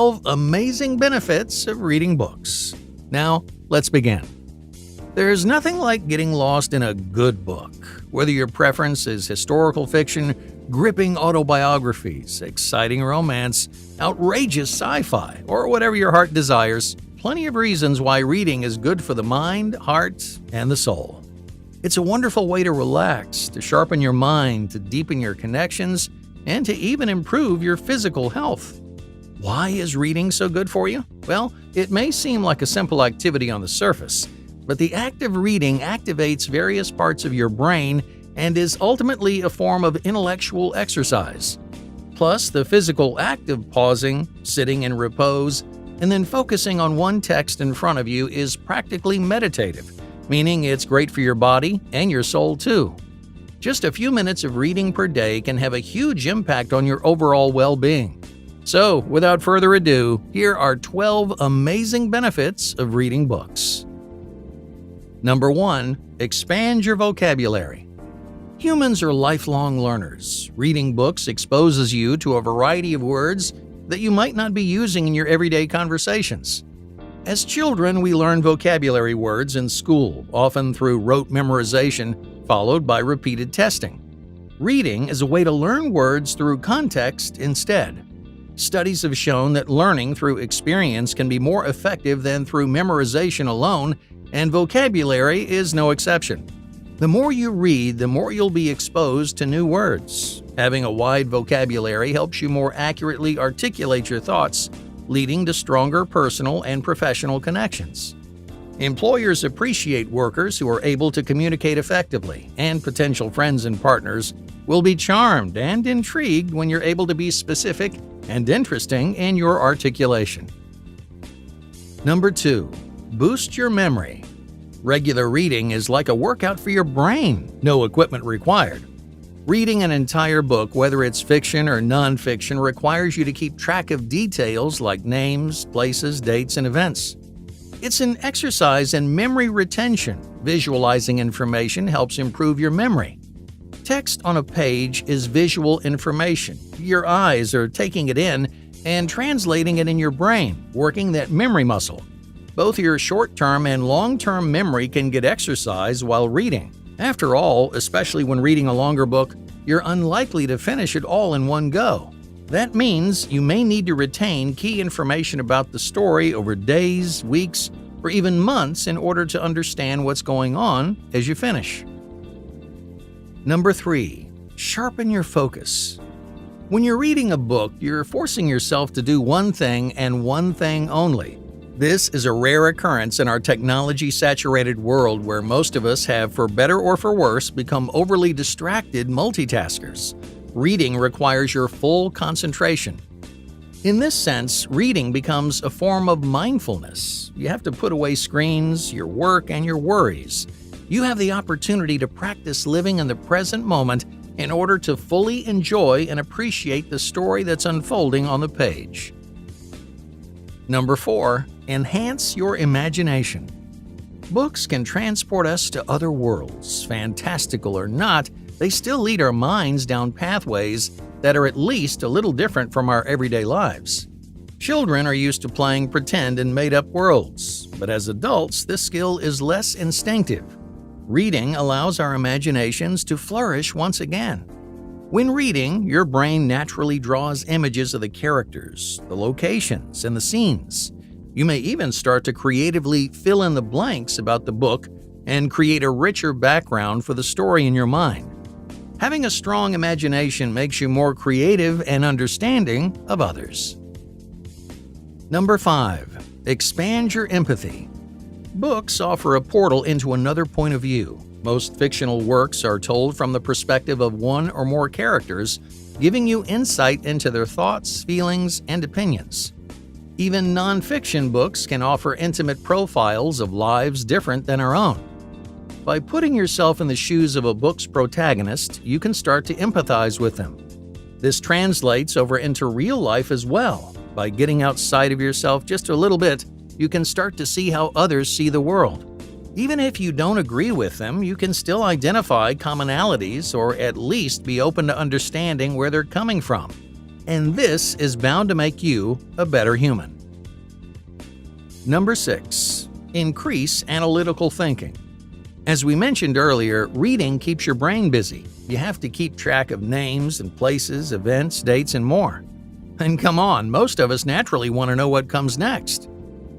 12 amazing benefits of reading books. Now, let's begin. There's nothing like getting lost in a good book, whether your preference is historical fiction, gripping autobiographies, exciting romance, outrageous sci-fi, or whatever your heart desires. Plenty of reasons why reading is good for the mind, heart, and the soul. It's a wonderful way to relax, to sharpen your mind, to deepen your connections, and to even improve your physical health. Why is reading so good for you? Well, it may seem like a simple activity on the surface, but the act of reading activates various parts of your brain and is ultimately a form of intellectual exercise. Plus, the physical act of pausing, sitting in repose, and then focusing on one text in front of you is practically meditative, meaning it's great for your body and your soul too. Just a few minutes of reading per day can have a huge impact on your overall well-being. So, without further ado, here are 12 amazing benefits of reading books. Number 1. Expand your vocabulary. Humans are lifelong learners. Reading books exposes you to a variety of words that you might not be using in your everyday conversations. As children, we learn vocabulary words in school, often through rote memorization, followed by repeated testing. Reading is a way to learn words through context instead. Studies have shown that learning through experience can be more effective than through memorization alone, and vocabulary is no exception. The more you read, the more you'll be exposed to new words. Having a wide vocabulary helps you more accurately articulate your thoughts, leading to stronger personal and professional connections. Employers appreciate workers who are able to communicate effectively, and potential friends and partners will be charmed and intrigued when you're able to be specific and interesting in your articulation. Number 2. Boost your memory. Regular reading is like a workout for your brain, no equipment required. Reading an entire book, whether it's fiction or non-fiction, requires you to keep track of details like names, places, dates, and events. It's an exercise in memory retention. Visualizing information helps improve your memory. Text on a page is visual information. Your eyes are taking it in and translating it in your brain, working that memory muscle. Both your short-term and long-term memory can get exercise while reading. After all, especially when reading a longer book, you're unlikely to finish it all in one go. That means you may need to retain key information about the story over days, weeks, or even months in order to understand what's going on as you finish. Number 3. Sharpen your focus. When you're reading a book, you're forcing yourself to do one thing and one thing only. This is a rare occurrence in our technology-saturated world where most of us have, for better or for worse, become overly distracted multitaskers. Reading requires your full concentration. In this sense, reading becomes a form of mindfulness. You have to put away screens, your work, and your worries. You have the opportunity to practice living in the present moment in order to fully enjoy and appreciate the story that's unfolding on the page. Number 4. Enhance your imagination. Books can transport us to other worlds. Fantastical or not, they still lead our minds down pathways that are at least a little different from our everyday lives. Children are used to playing pretend and made-up worlds, but as adults, this skill is less instinctive. Reading allows our imaginations to flourish once again. When reading, your brain naturally draws images of the characters, the locations, and the scenes. You may even start to creatively fill in the blanks about the book and create a richer background for the story in your mind. Having a strong imagination makes you more creative and understanding of others. Number 5. Expand your empathy. Books offer a portal into another point of view. Most fictional works are told from the perspective of one or more characters, giving you insight into their thoughts, feelings, and opinions. Even non-fiction books can offer intimate profiles of lives different than our own. By putting yourself in the shoes of a book's protagonist, you can start to empathize with them. This translates over into real life as well. By getting outside of yourself just a little bit, you can start to see how others see the world. Even if you don't agree with them, you can still identify commonalities or at least be open to understanding where they're coming from. And this is bound to make you a better human. Number 6. Increase analytical thinking. As we mentioned earlier, reading keeps your brain busy. You have to keep track of names and places, events, dates, and more. And come on, most of us naturally want to know what comes next.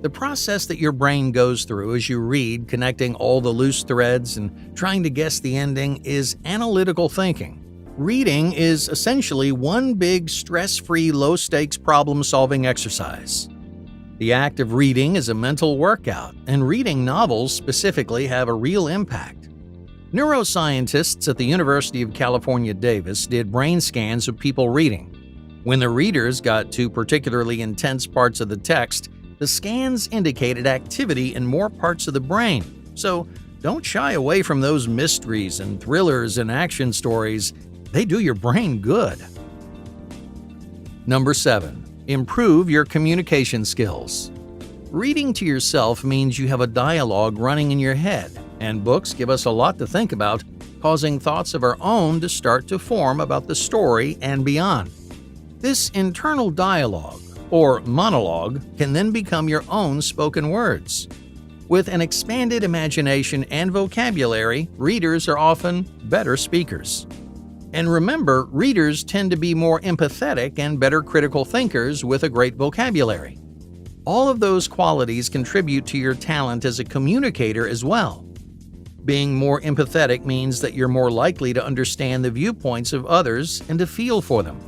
The process that your brain goes through as you read, connecting all the loose threads and trying to guess the ending, is analytical thinking. Reading is essentially one big stress-free, low-stakes problem-solving exercise. The act of reading is a mental workout, and reading novels specifically have a real impact. Neuroscientists at the University of California, Davis did brain scans of people reading. When the readers got to particularly intense parts of the text, the scans indicated activity in more parts of the brain. So don't shy away from those mysteries and thrillers and action stories. They do your brain good. Number 7. Improve your communication skills. Reading to yourself means you have a dialogue running in your head, and books give us a lot to think about, causing thoughts of our own to start to form about the story and beyond. This internal dialogue, or monologue, can then become your own spoken words. With an expanded imagination and vocabulary, readers are often better speakers. And remember, readers tend to be more empathetic and better critical thinkers with a great vocabulary. All of those qualities contribute to your talent as a communicator as well. Being more empathetic means that you're more likely to understand the viewpoints of others and to feel for them.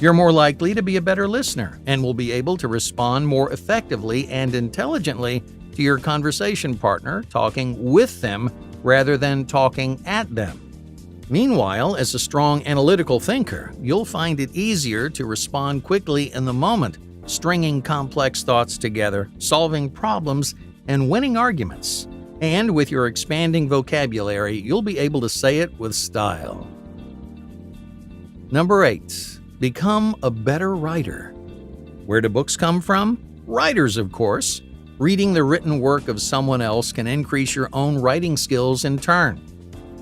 You're more likely to be a better listener and will be able to respond more effectively and intelligently to your conversation partner, talking with them rather than talking at them. Meanwhile, as a strong analytical thinker, you'll find it easier to respond quickly in the moment, stringing complex thoughts together, solving problems, and winning arguments. And with your expanding vocabulary, you'll be able to say it with style. Number 8. Become a better writer. Where do books come from? Writers, of course. Reading the written work of someone else can increase your own writing skills in turn.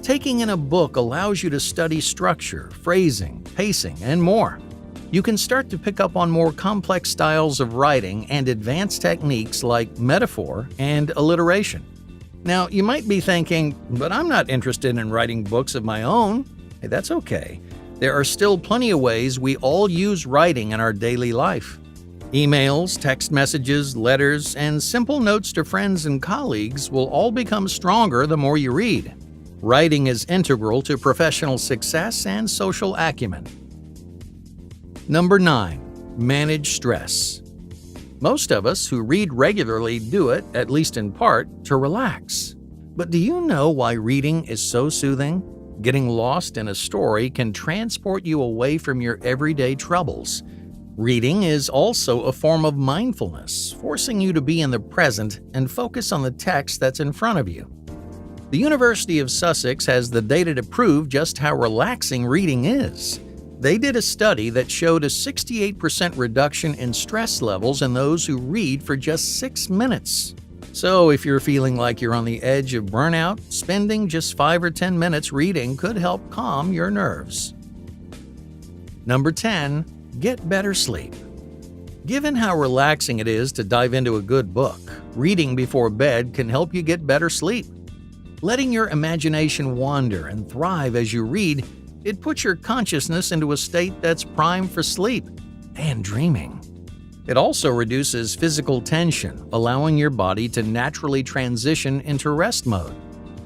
Taking in a book allows you to study structure, phrasing, pacing, and more. You can start to pick up on more complex styles of writing and advanced techniques like metaphor and alliteration. Now, you might be thinking, but I'm not interested in writing books of my own. Hey, that's okay. There are still plenty of ways we all use writing in our daily life. Emails, text messages, letters, and simple notes to friends and colleagues will all become stronger the more you read. Writing is integral to professional success and social acumen. Number 9. Manage stress. Most of us who read regularly do it, at least in part, to relax. But do you know why reading is so soothing? Getting lost in a story can transport you away from your everyday troubles. Reading is also a form of mindfulness, forcing you to be in the present and focus on the text that's in front of you. The University of Sussex has the data to prove just how relaxing reading is. They did a study that showed a 68% reduction in stress levels in those who read for just 6 minutes. So if you're feeling like you're on the edge of burnout, spending just 5 or 10 minutes reading could help calm your nerves. Number 10. Get better sleep. Given how relaxing it is to dive into a good book, reading before bed can help you get better sleep. Letting your imagination wander and thrive as you read, it puts your consciousness into a state that's primed for sleep and dreaming. It also reduces physical tension, allowing your body to naturally transition into rest mode.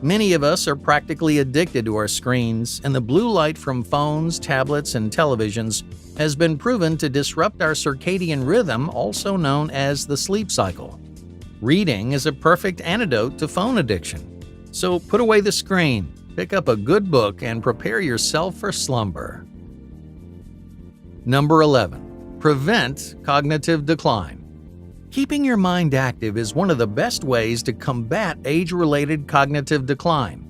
Many of us are practically addicted to our screens, and the blue light from phones, tablets, and televisions has been proven to disrupt our circadian rhythm, also known as the sleep cycle. Reading is a perfect antidote to phone addiction. So put away the screen, pick up a good book, and prepare yourself for slumber. Number 11. Prevent cognitive decline. Keeping your mind active is one of the best ways to combat age-related cognitive decline.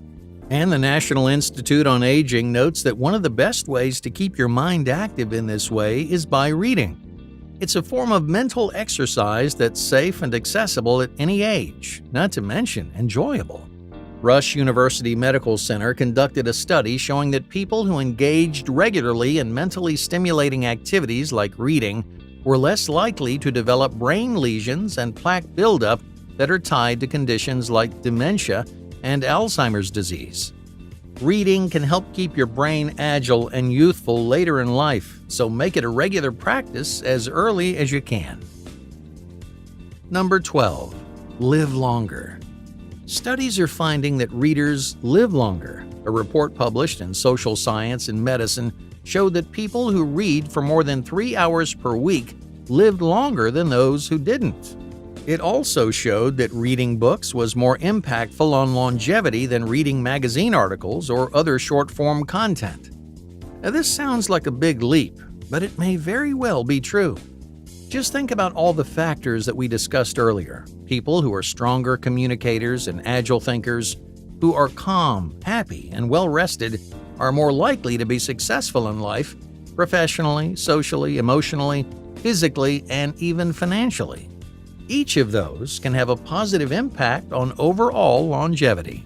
And the National Institute on Aging notes that one of the best ways to keep your mind active in this way is by reading. It's a form of mental exercise that's safe and accessible at any age, not to mention enjoyable. Rush University Medical Center conducted a study showing that people who engaged regularly in mentally stimulating activities like reading were less likely to develop brain lesions and plaque buildup that are tied to conditions like dementia and Alzheimer's disease. Reading can help keep your brain agile and youthful later in life, so make it a regular practice as early as you can. Number 12. Live longer. Studies are finding that readers live longer. A report published in Social Science and Medicine showed that people who read for more than 3 hours per week lived longer than those who didn't. It also showed that reading books was more impactful on longevity than reading magazine articles or other short-form content. Now, this sounds like a big leap, but it may very well be true. Just think about all the factors that we discussed earlier. People who are stronger communicators and agile thinkers, who are calm, happy, and well-rested, are more likely to be successful in life, professionally, socially, emotionally, physically, and even financially. Each of those can have a positive impact on overall longevity.